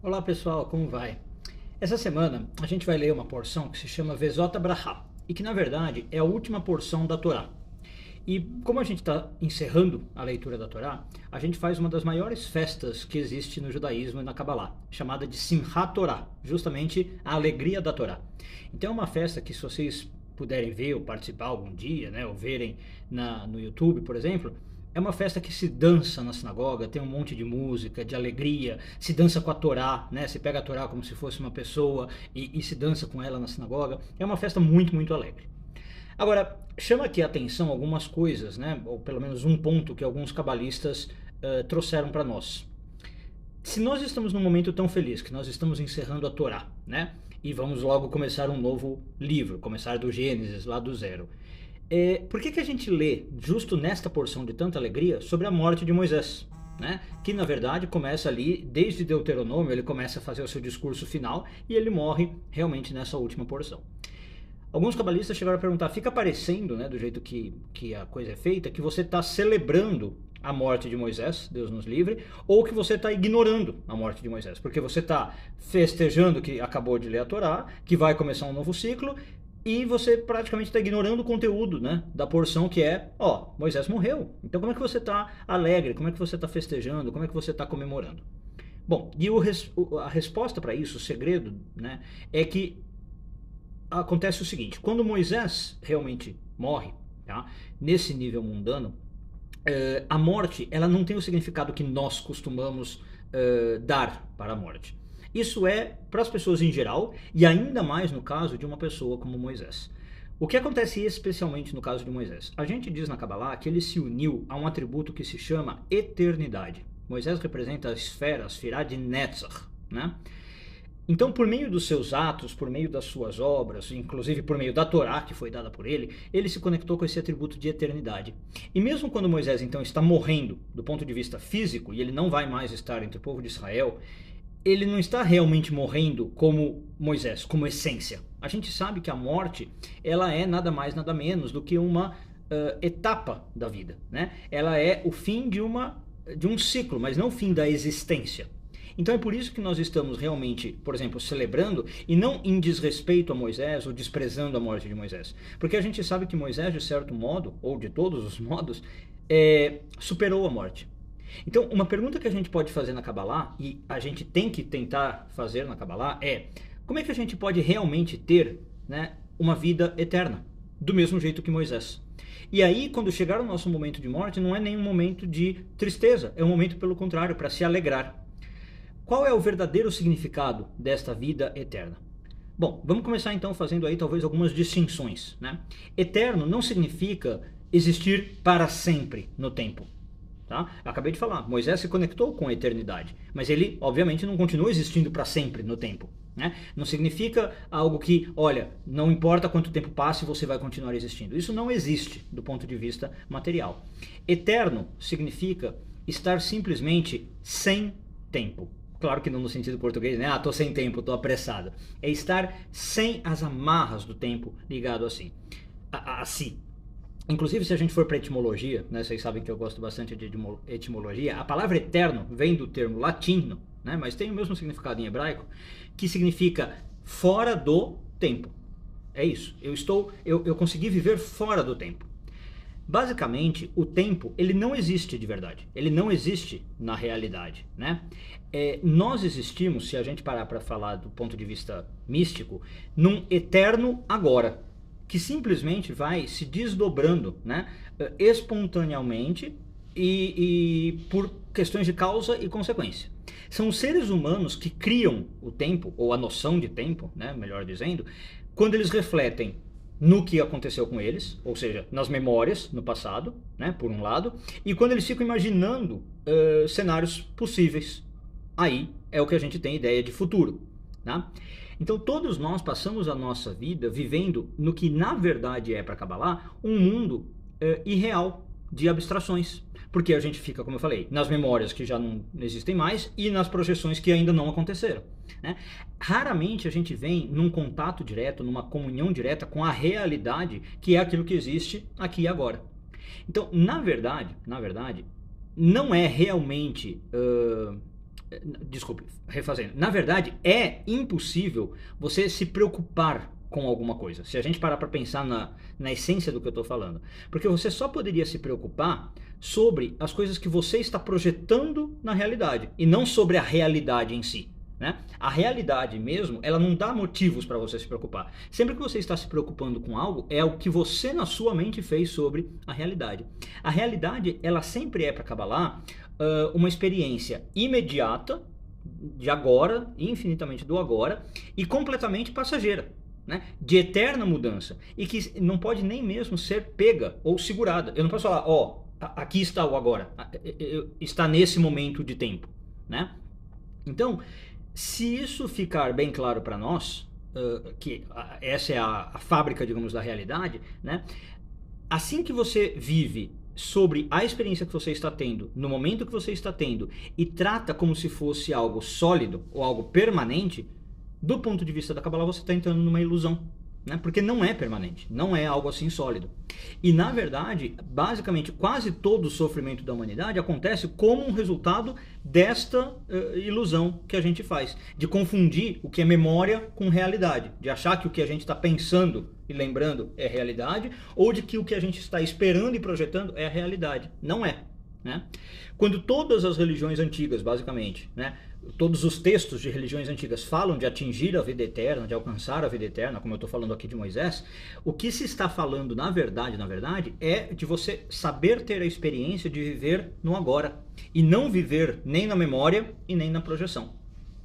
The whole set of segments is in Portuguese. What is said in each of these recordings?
Olá pessoal, como vai? Essa semana a gente vai ler uma porção que se chama Vezot Brachá e que na verdade é a última porção da Torá. E como a gente está encerrando a leitura da Torá, a gente faz uma das maiores festas que existe no judaísmo e na Kabbalah, chamada de Simchat Torá, justamente a alegria da Torá. Então é uma festa que, se vocês puderem ver ou participar algum dia, né, ou verem no YouTube, por exemplo, é uma festa que se dança na sinagoga, tem um monte de música, de alegria, se dança com a Torá, né? Se pega a Torá como se fosse uma pessoa e se dança com ela na sinagoga. É uma festa muito, muito alegre. Agora, chama aqui a atenção algumas coisas, né? Ou pelo menos um ponto que alguns cabalistas trouxeram para nós. Se nós estamos num momento tão feliz, que nós estamos encerrando a Torá, né? E vamos logo começar um novo livro, começar do Gênesis, lá do zero. Por que a gente lê, justo nesta porção de tanta alegria, sobre a morte de Moisés? Né? Que na verdade começa ali, desde Deuteronômio, ele começa a fazer o seu discurso final e ele morre realmente nessa última porção. Alguns cabalistas chegaram a perguntar, fica parecendo, né, do jeito que a coisa é feita, que você está celebrando a morte de Moisés, Deus nos livre, ou que você está ignorando a morte de Moisés, porque você está festejando que acabou de ler a Torá, que vai começar um novo ciclo, e você praticamente está ignorando o conteúdo, né, da porção que é, Moisés morreu. Então como é que você está alegre, como é que você está festejando, como é que você está comemorando? Bom, e a resposta para isso, o segredo, né, é que acontece o seguinte, quando Moisés realmente morre, tá, nesse nível mundano, a morte ela não tem o significado que nós costumamos dar para a morte. Isso é para as pessoas em geral e ainda mais no caso de uma pessoa como Moisés. O que acontece especialmente no caso de Moisés? A gente diz na Kabbalah que ele se uniu a um atributo que se chama eternidade. Moisés representa a esfera, a Sfirá de Netzach, né? Então, por meio dos seus atos, por meio das suas obras, inclusive por meio da Torá que foi dada por ele, ele se conectou com esse atributo de eternidade. E mesmo quando Moisés então está morrendo do ponto de vista físico, e ele não vai mais estar entre o povo de Israel, ele não está realmente morrendo como Moisés, como essência. A gente sabe que a morte, ela é nada mais, nada menos do que uma etapa da vida, né? Ela é o fim de um ciclo, mas não o fim da existência. Então é por isso que nós estamos realmente, por exemplo, celebrando e não em desrespeito a Moisés ou desprezando a morte de Moisés. Porque a gente sabe que Moisés, de certo modo, ou de todos os modos, superou a morte. Então, uma pergunta que a gente pode fazer na Kabbalah, e a gente tem que tentar fazer na Kabbalah, é como é que a gente pode realmente ter, né, uma vida eterna, do mesmo jeito que Moisés? E aí, quando chegar o nosso momento de morte, não é nenhum momento de tristeza, é um momento, pelo contrário, para se alegrar. Qual é o verdadeiro significado desta vida eterna? Bom, vamos começar então fazendo aí talvez algumas distinções, né? Eterno não significa existir para sempre no tempo. Tá? Eu acabei de falar, Moisés se conectou com a eternidade, mas ele obviamente não continua existindo para sempre no tempo. Né? Não significa algo que, olha, não importa quanto tempo passe, você vai continuar existindo. Isso não existe do ponto de vista material. Eterno significa estar simplesmente sem tempo. Claro que não no sentido português, né? Tô sem tempo, tô apressado. É estar sem as amarras do tempo ligado assim, a si. Inclusive, se a gente for para etimologia, né, vocês sabem que eu gosto bastante de etimologia, a palavra eterno vem do termo latino, né, mas tem o mesmo significado em hebraico, que significa fora do tempo. É isso, eu consegui viver fora do tempo. Basicamente, o tempo ele não existe de verdade, ele não existe na realidade. Né? Nós existimos, se a gente parar para falar do ponto de vista místico, num eterno agora, que simplesmente vai se desdobrando, né, espontaneamente e por questões de causa e consequência. São os seres humanos que criam o tempo, ou a noção de tempo, né, melhor dizendo, quando eles refletem no que aconteceu com eles, ou seja, nas memórias no passado, né, por um lado, e quando eles ficam imaginando cenários possíveis. Aí é o que a gente tem ideia de futuro. Tá? Então todos nós passamos a nossa vida vivendo no que na verdade é para Kabbalah um mundo irreal de abstrações, porque a gente fica, como eu falei, nas memórias que já não existem mais e nas projeções que ainda não aconteceram. Né? Raramente a gente vem num contato direto, numa comunhão direta com a realidade que é aquilo que existe aqui e agora. Então, na verdade, não é realmente Desculpe, refazendo. Na verdade, é impossível você se preocupar com alguma coisa. Se a gente parar para pensar na essência do que eu estou falando. Porque você só poderia se preocupar sobre as coisas que você está projetando na realidade e não sobre a realidade em si. Né? A realidade mesmo, ela não dá motivos para você se preocupar. Sempre que você está se preocupando com algo, é o que você na sua mente fez sobre a realidade. A realidade, ela sempre é para Kabbalah uma experiência imediata, de agora, infinitamente do agora, e completamente passageira. Né? De eterna mudança. E que não pode nem mesmo ser pega ou segurada. Eu não posso falar, ó, aqui está o agora. Está nesse momento de tempo. Né? Então, se isso ficar bem claro para nós, que essa é a fábrica, digamos, da realidade, né? Assim que você vive sobre a experiência que você está tendo, no momento que você está tendo, e trata como se fosse algo sólido ou algo permanente, do ponto de vista da Kabbalah você está entrando numa ilusão. Né? Porque não é permanente, não é algo assim sólido. E na verdade, basicamente quase todo o sofrimento da humanidade acontece como um resultado desta ilusão que a gente faz, de confundir o que é memória com realidade, de achar que o que a gente está pensando e lembrando é realidade, ou de que o que a gente está esperando e projetando é a realidade. Não é. Né? Quando todas as religiões antigas, basicamente, né, todos os textos de religiões antigas falam de atingir a vida eterna, de alcançar a vida eterna, como eu estou falando aqui de Moisés, o que se está falando na verdade, é de você saber ter a experiência de viver no agora, e não viver nem na memória e nem na projeção.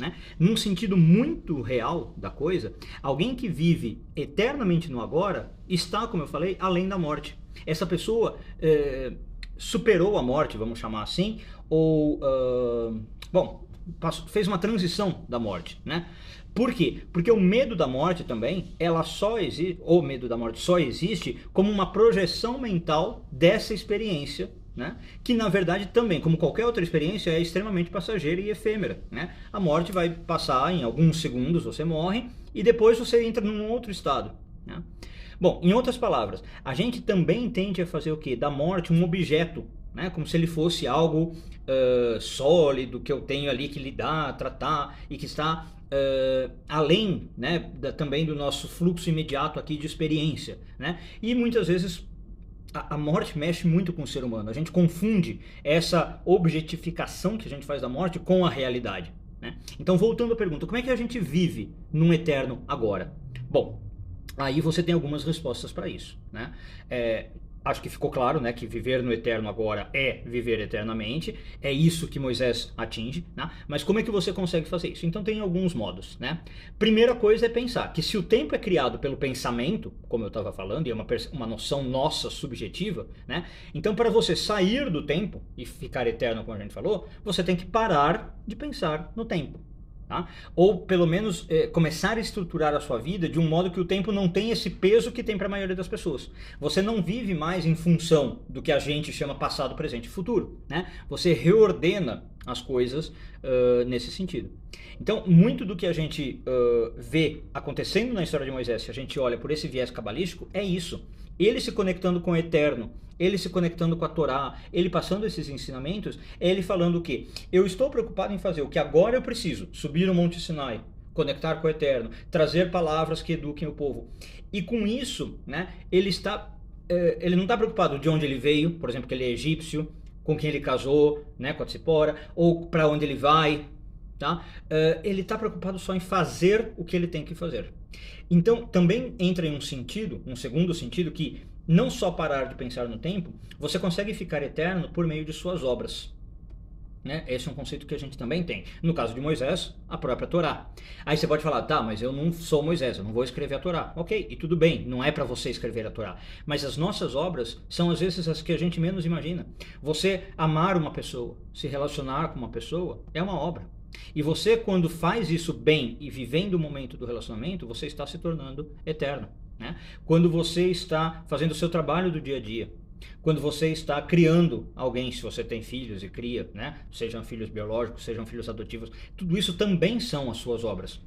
Né? Num sentido muito real da coisa, alguém que vive eternamente no agora está, como eu falei, além da morte. Essa pessoa superou a morte, vamos chamar assim, ou, fez uma transição da morte, né? Por quê? Porque o medo da morte também, o medo da morte só existe como uma projeção mental dessa experiência, né? Que na verdade também, como qualquer outra experiência, é extremamente passageira e efêmera, né? A morte vai passar em alguns segundos, você morre, e depois você entra num outro estado, né? Bom, em outras palavras, a gente também tende a fazer o quê? Da morte um objeto, né? Como se ele fosse algo sólido, que eu tenho ali que lidar, tratar, e que está além, né, também do nosso fluxo imediato aqui de experiência. Né? E muitas vezes a morte mexe muito com o ser humano. A gente confunde essa objetificação que a gente faz da morte com a realidade. Né? Então, voltando à pergunta, como é que a gente vive num eterno agora? Bom, aí você tem algumas respostas para isso. Né? Acho que ficou claro, né, que viver no eterno agora é viver eternamente, é isso que Moisés atinge, né? Mas como é que você consegue fazer isso? Então tem alguns modos, né? Primeira coisa é pensar que se o tempo é criado pelo pensamento, como eu estava falando, e é uma noção nossa subjetiva, né? Então para você sair do tempo e ficar eterno, como a gente falou, você tem que parar de pensar no tempo. Tá? Ou pelo menos começar a estruturar a sua vida de um modo que o tempo não tem esse peso que tem para a maioria das pessoas. Você não vive mais em função do que a gente chama passado, presente e futuro. Né? Você reordena as coisas nesse sentido. Então, muito do que a gente vê acontecendo na história de Moisés, se a gente olha por esse viés cabalístico, é isso. Ele se conectando com o eterno, ele se conectando com a Torá, ele passando esses ensinamentos, ele falando o quê? Eu estou preocupado em fazer o que agora eu preciso, subir no Monte Sinai, conectar com o eterno, trazer palavras que eduquem o povo. E com isso, né, ele não está preocupado de onde ele veio, por exemplo, que ele é egípcio, com quem ele casou, né, com a Tzipora, ou para onde ele vai. Tá? Ele está preocupado só em fazer o que ele tem que fazer. Então, também entra em um segundo sentido, que não só parar de pensar no tempo, você consegue ficar eterno por meio de suas obras. Né? Esse é um conceito que a gente também tem. No caso de Moisés, a própria Torá. Aí você pode falar, tá, mas eu não sou Moisés, eu não vou escrever a Torá. Ok, e tudo bem, não é para você escrever a Torá. Mas as nossas obras são às vezes as que a gente menos imagina. Você amar uma pessoa, se relacionar com uma pessoa, é uma obra. E você, quando faz isso bem e vivendo o momento do relacionamento, você está se tornando eterno. Né? Quando você está fazendo o seu trabalho do dia a dia, quando você está criando alguém, se você tem filhos e cria, né? Sejam filhos biológicos, sejam filhos adotivos, tudo isso também são as suas obras.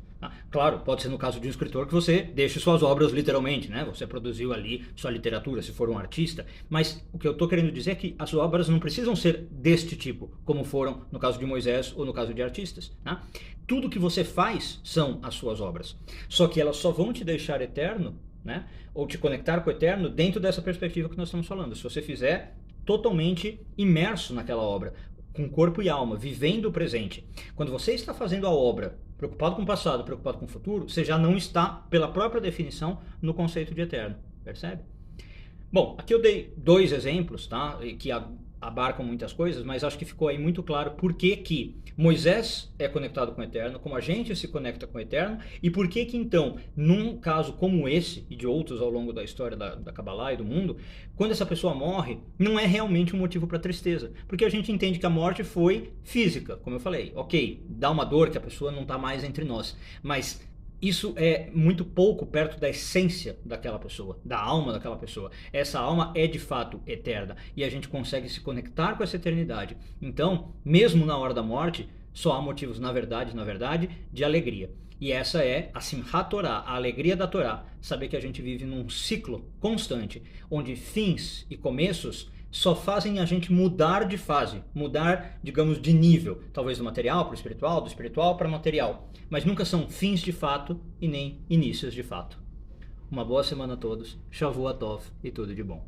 Claro, pode ser no caso de um escritor que você deixe suas obras literalmente, né? Você produziu ali sua literatura, se for um artista, mas o que eu estou querendo dizer é que as obras não precisam ser deste tipo, como foram no caso de Moisés ou no caso de artistas, né? Tudo que você faz são as suas obras, só que elas só vão te deixar eterno, né? Ou te conectar com o eterno dentro dessa perspectiva que nós estamos falando. Se você fizer totalmente imerso naquela obra, com corpo e alma, vivendo o presente. Quando você está fazendo a obra preocupado com o passado, preocupado com o futuro, você já não está, pela própria definição, no conceito de eterno. Percebe? Bom, aqui eu dei 2 exemplos, tá? Que abarcam muitas coisas, mas acho que ficou aí muito claro por que que Moisés é conectado com o eterno, como a gente se conecta com o eterno, e por que que então, num caso como esse, e de outros ao longo da história da Kabbalah e do mundo, quando essa pessoa morre, não é realmente um motivo para tristeza, porque a gente entende que a morte foi física, como eu falei, ok, dá uma dor que a pessoa não está mais entre nós, mas isso é muito pouco perto da essência daquela pessoa, da alma daquela pessoa. Essa alma é de fato eterna e a gente consegue se conectar com essa eternidade. Então, mesmo na hora da morte, só há motivos, na verdade, de alegria. E essa é a Simchat Torah, a alegria da Torá. Saber que a gente vive num ciclo constante, onde fins e começos só fazem a gente mudar de fase, mudar, digamos, de nível, talvez do material para o espiritual, do espiritual para o material, mas nunca são fins de fato e nem inícios de fato. Uma boa semana a todos, Shavua Tov e tudo de bom.